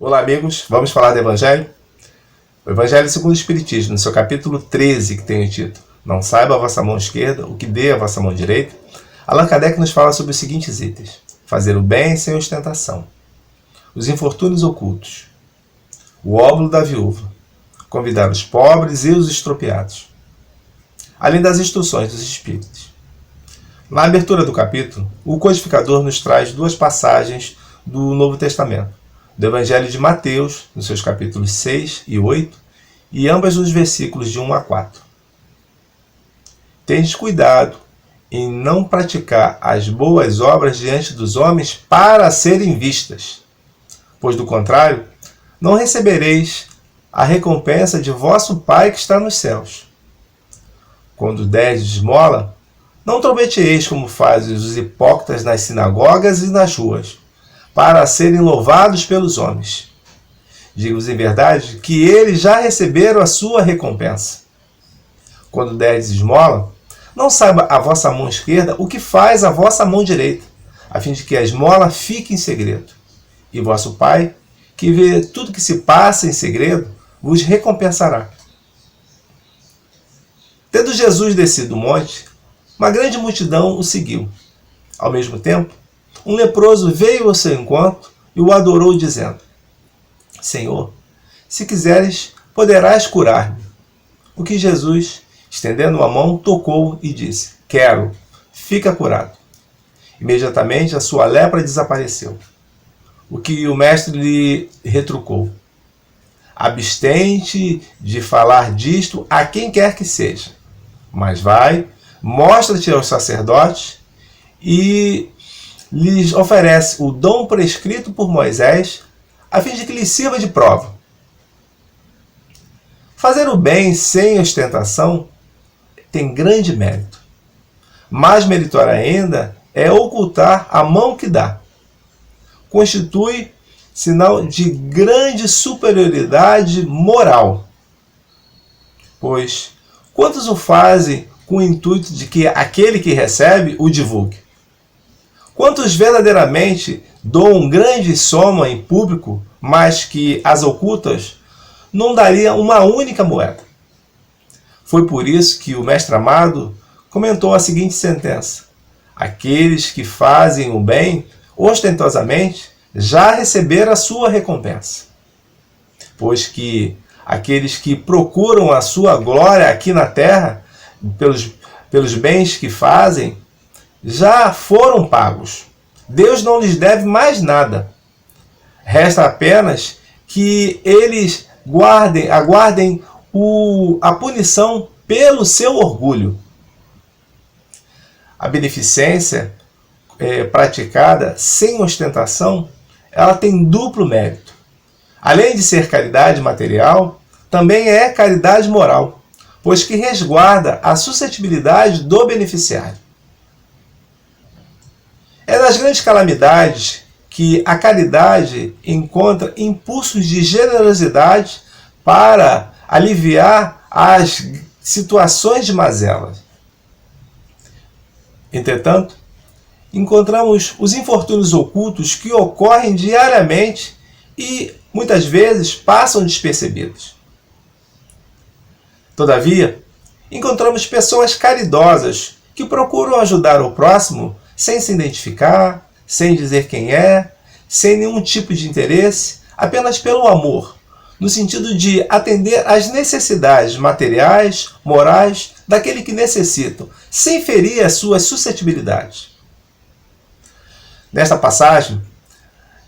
Olá, amigos. Vamos falar do Evangelho? O Evangelho segundo o Espiritismo, no seu capítulo 13, que tem o título Não saiba a vossa mão esquerda o que dê a vossa mão direita, Allan Kardec nos fala sobre os seguintes itens: fazer o bem sem ostentação, os infortúnios ocultos, o óbolo da viúva, convidar os pobres e os estropiados, além das instruções dos Espíritos. Na abertura do capítulo, o codificador nos traz duas passagens do Novo Testamento, do Evangelho de Mateus, nos seus capítulos 6 e 8, e ambas nos versículos de 1 a 4. Tendes cuidado em não praticar as boas obras diante dos homens para serem vistas, pois do contrário, não recebereis a recompensa de vosso Pai que está nos céus. Quando derdes esmola, não trombeteis como fazem os hipócritas nas sinagogas e nas ruas, para serem louvados pelos homens. Digo-vos em verdade que eles já receberam a sua recompensa. Quando derdes esmola, não saiba a vossa mão esquerda o que faz a vossa mão direita, a fim de que a esmola fique em segredo. E vosso Pai, que vê tudo que se passa em segredo, vos recompensará. Tendo Jesus descido do monte, uma grande multidão o seguiu. Ao mesmo tempo, um leproso veio ao seu encontro e o adorou, dizendo: Senhor, se quiseres, poderás curar-me. O que Jesus, estendendo a mão, tocou e disse: Quero, fica curado. Imediatamente a sua lepra desapareceu. O que o mestre lhe retrucou: Abstente de falar disto a quem quer que seja, mas vai, mostra-te aos sacerdotes e lhes oferece o dom prescrito por Moisés, a fim de que lhes sirva de prova. Fazer o bem sem ostentação tem grande mérito. Mais meritório ainda é ocultar a mão que dá. Constitui sinal de grande superioridade moral. Pois quantos o fazem com o intuito de que aquele que recebe o divulgue? Quantos verdadeiramente doam grande soma em público, mas que as ocultas não daria uma única moeda? Foi por isso que o mestre amado comentou a seguinte sentença: aqueles que fazem o bem ostentosamente já receberam a sua recompensa. Pois que aqueles que procuram a sua glória aqui na terra, pelos bens que fazem, já foram pagos. Deus não lhes deve mais nada. Resta apenas que eles aguardem a punição pelo seu orgulho. A beneficência praticada sem ostentação, ela tem duplo mérito. Além de ser caridade material, também é caridade moral, pois que resguarda a suscetibilidade do beneficiário. É nas grandes calamidades que a caridade encontra impulsos de generosidade para aliviar as situações de mazela. Entretanto, encontramos os infortúnios ocultos que ocorrem diariamente e muitas vezes passam despercebidos. Todavia, encontramos pessoas caridosas que procuram ajudar o próximo sem se identificar, sem dizer quem é, sem nenhum tipo de interesse, apenas pelo amor, no sentido de atender às necessidades materiais, morais, daquele que necessita, sem ferir as suas suscetibilidades. Nesta passagem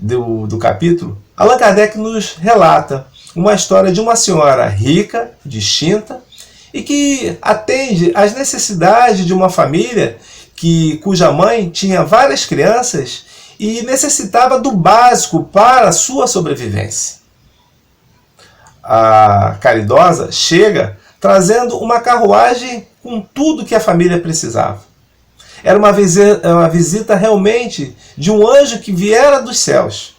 do capítulo, Allan Kardec nos relata uma história de uma senhora rica, distinta, e que atende às necessidades de uma família cuja mãe tinha várias crianças e necessitava do básico para a sua sobrevivência. A caridosa chega trazendo uma carruagem com tudo que a família precisava. Era uma visita realmente de um anjo que viera dos céus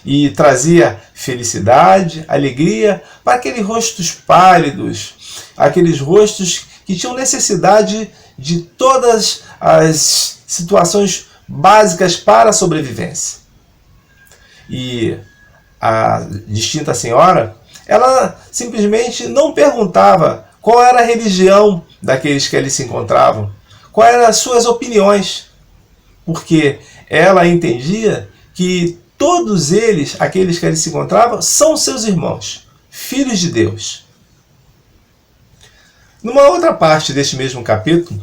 e trazia felicidade, alegria para aqueles rostos pálidos, aqueles rostos que tinham necessidade de todas as situações básicas para a sobrevivência. E a distinta senhora, ela simplesmente não perguntava qual era a religião daqueles que ali se encontravam, quais eram as suas opiniões, porque ela entendia que todos eles, aqueles que ali se encontravam, são seus irmãos, filhos de Deus. Numa outra parte deste mesmo capítulo,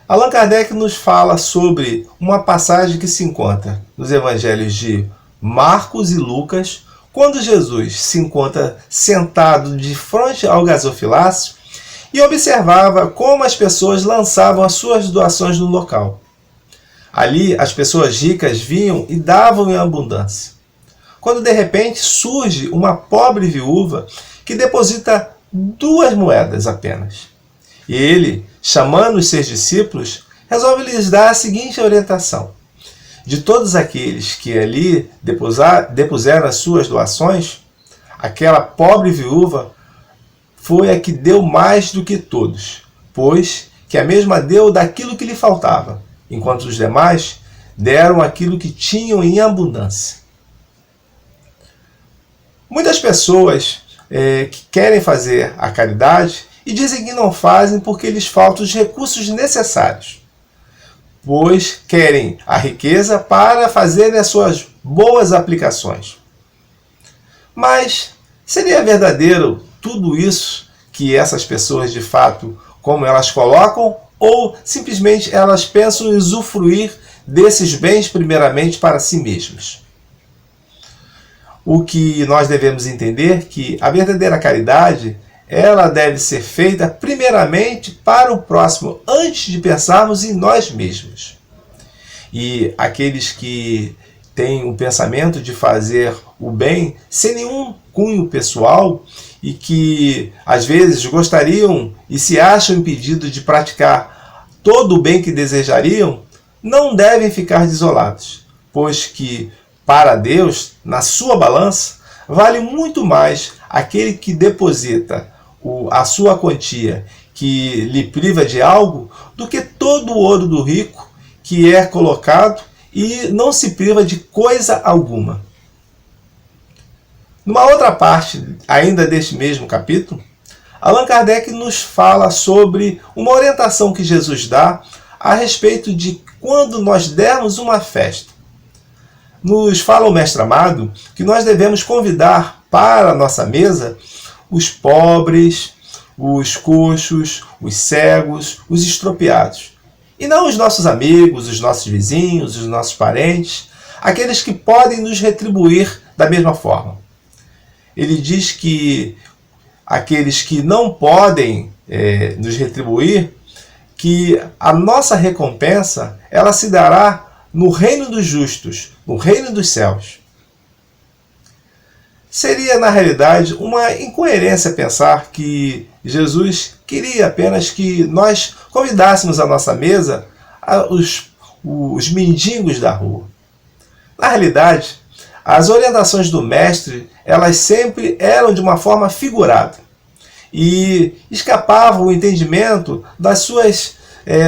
Allan Kardec nos fala sobre uma passagem que se encontra nos evangelhos de Marcos e Lucas, quando Jesus se encontra sentado de frente ao gasofilácio e observava como as pessoas lançavam as suas doações no local. Ali as pessoas ricas vinham e davam em abundância. Quando de repente surge uma pobre viúva que deposita 2 moedas apenas. E ele, chamando os seus discípulos, resolve lhes dar a seguinte orientação: de todos aqueles que ali depuseram as suas doações, aquela pobre viúva foi a que deu mais do que todos, pois que a mesma deu daquilo que lhe faltava, enquanto os demais deram aquilo que tinham em abundância. Muitas pessoas que querem fazer a caridade e dizem que não fazem porque lhes faltam os recursos necessários, pois querem a riqueza para fazerem as suas boas aplicações. Mas seria verdadeiro tudo isso que essas pessoas de fato, como elas colocam, ou simplesmente elas pensam em usufruir desses bens primeiramente para si mesmos? O que nós devemos entender é que a verdadeira caridade, ela deve ser feita primeiramente para o próximo, antes de pensarmos em nós mesmos. E aqueles que têm o pensamento de fazer o bem sem nenhum cunho pessoal e que às vezes gostariam e se acham impedidos de praticar todo o bem que desejariam, não devem ficar desolados, pois que para Deus, na sua balança, vale muito mais aquele que deposita a sua quantia que lhe priva de algo do que todo o ouro do rico que é colocado e não se priva de coisa alguma. Numa outra parte, ainda deste mesmo capítulo, Allan Kardec nos fala sobre uma orientação que Jesus dá a respeito de quando nós dermos uma festa. Nos fala o Mestre Amado que nós devemos convidar para a nossa mesa os pobres, os coxos, os cegos, os estropiados. E não os nossos amigos, os nossos vizinhos, os nossos parentes, aqueles que podem nos retribuir da mesma forma. Ele diz que aqueles que não podem nos retribuir, que a nossa recompensa ela se dará no reino dos justos, no reino dos céus. Seria, na realidade, uma incoerência pensar que Jesus queria apenas que nós convidássemos à nossa mesa os mendigos da rua. Na realidade, as orientações do Mestre, elas sempre eram de uma forma figurada e escapavam o entendimento das suas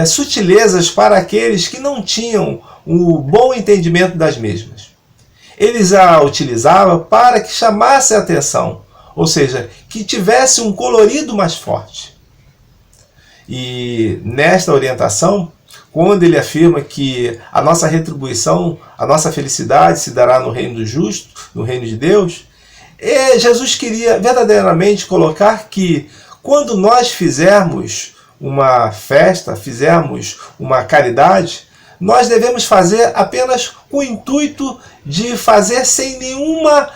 sutilezas para aqueles que não tinham o bom entendimento das mesmas. Eles a utilizavam para que chamasse a atenção, ou seja, que tivesse um colorido mais forte. E nesta orientação, quando ele afirma que a nossa retribuição, a nossa felicidade se dará no reino do justo, no reino de Deus, Jesus queria verdadeiramente colocar que quando nós fizermos uma festa, fizermos uma caridade, nós devemos fazer apenas com o intuito de fazer sem nenhuma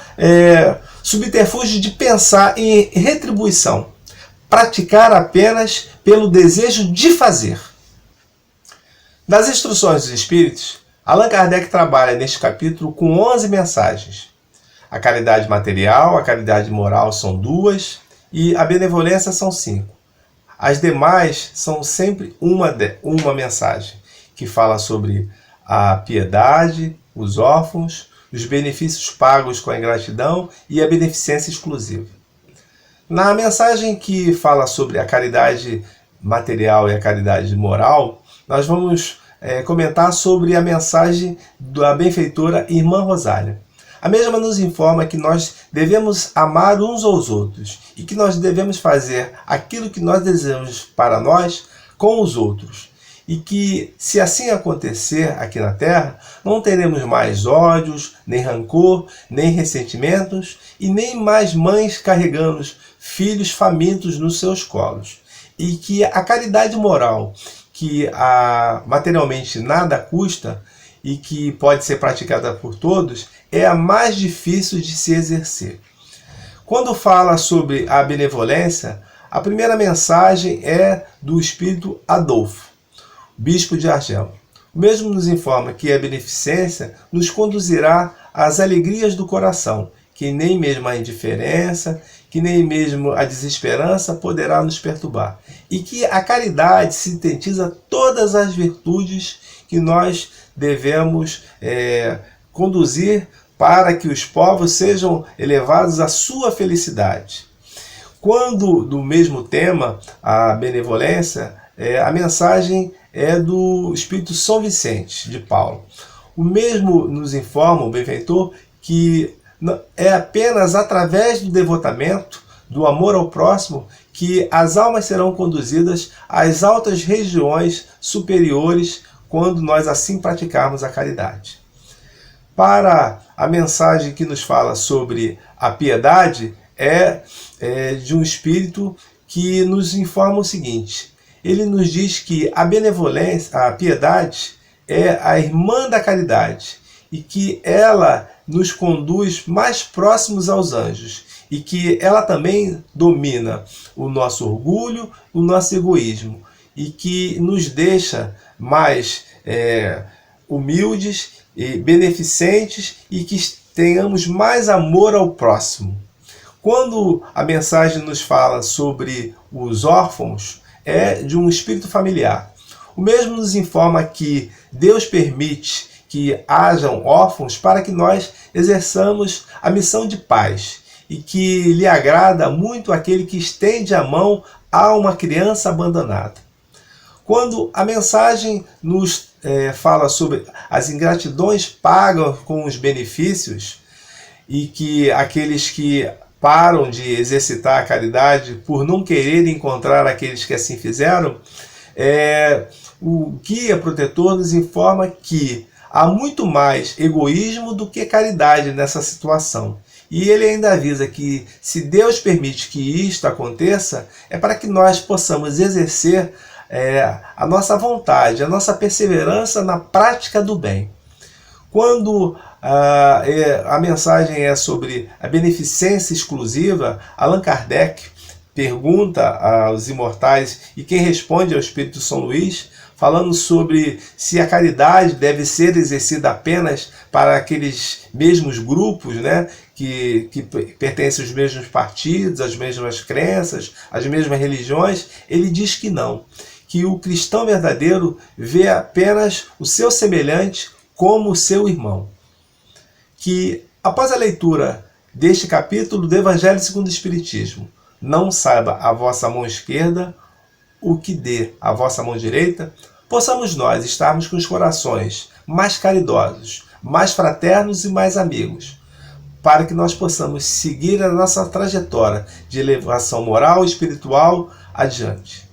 subterfúgio de pensar em retribuição. Praticar apenas pelo desejo de fazer. Das Instruções dos Espíritos, Allan Kardec trabalha neste capítulo com 11 mensagens. A caridade material, a caridade moral são 2 e a benevolência são 5. As demais são sempre uma mensagem, que fala sobre a piedade, os órfãos, os benefícios pagos com a ingratidão e a beneficência exclusiva. Na mensagem que fala sobre a caridade material e a caridade moral, nós vamos comentar sobre a mensagem da benfeitora Irmã Rosália. A mesma nos informa que nós devemos amar uns aos outros e que nós devemos fazer aquilo que nós desejamos para nós com os outros. E que, se assim acontecer aqui na Terra, não teremos mais ódios, nem rancor, nem ressentimentos e nem mais mães carregando filhos famintos nos seus colos. E que a caridade moral, que materialmente nada custa e que pode ser praticada por todos, é a mais difícil de se exercer. Quando fala sobre a benevolência, a primeira mensagem é do espírito Adolfo, bispo de Argel. O mesmo nos informa que a beneficência nos conduzirá às alegrias do coração, que nem mesmo a indiferença, que nem mesmo a desesperança poderá nos perturbar. E que a caridade sintetiza todas as virtudes que nós devemos conduzir para que os povos sejam elevados à sua felicidade. Quando do mesmo tema, a benevolência, a mensagem é do Espírito São Vicente de Paulo. O mesmo nos informa, o benfeitor, que é apenas através do devotamento, do amor ao próximo, que as almas serão conduzidas às altas regiões superiores quando nós assim praticarmos a caridade. Para a mensagem que nos fala sobre a piedade, é de um espírito que nos informa o seguinte: ele nos diz que a benevolência, a piedade, é a irmã da caridade e que ela nos conduz mais próximos aos anjos e que ela também domina o nosso orgulho, o nosso egoísmo e que nos deixa mais humildes e beneficentes e que tenhamos mais amor ao próximo. Quando a mensagem nos fala sobre os órfãos, é de um espírito familiar. O mesmo nos informa que Deus permite que hajam órfãos para que nós exerçamos a missão de paz e que lhe agrada muito aquele que estende a mão a uma criança abandonada. Quando a mensagem nos fala sobre as ingratidões pagas com os benefícios e que aqueles que param de exercitar a caridade por não querer encontrar aqueles que assim fizeram, o guia protetor nos informa que há muito mais egoísmo do que caridade nessa situação. E ele ainda avisa que se Deus permite que isto aconteça, é para que nós possamos exercer a nossa vontade, a nossa perseverança na prática do bem. Quando a mensagem é sobre a beneficência exclusiva, Allan Kardec pergunta aos imortais, e quem responde é o Espírito São Luís, falando sobre se a caridade deve ser exercida apenas para aqueles mesmos grupos, né, que pertencem aos mesmos partidos, às mesmas crenças, às mesmas religiões. Ele diz que não, que o cristão verdadeiro vê apenas o seu semelhante como o seu irmão. Que após a leitura deste capítulo do Evangelho segundo o Espiritismo, não saiba a vossa mão esquerda o que dê a vossa mão direita, possamos nós estarmos com os corações mais caridosos, mais fraternos e mais amigos, para que nós possamos seguir a nossa trajetória de elevação moral e espiritual adiante.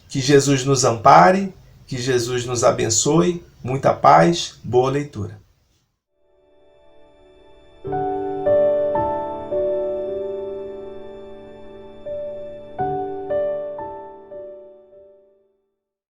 Que Jesus nos ampare, que Jesus nos abençoe, muita paz, boa leitura.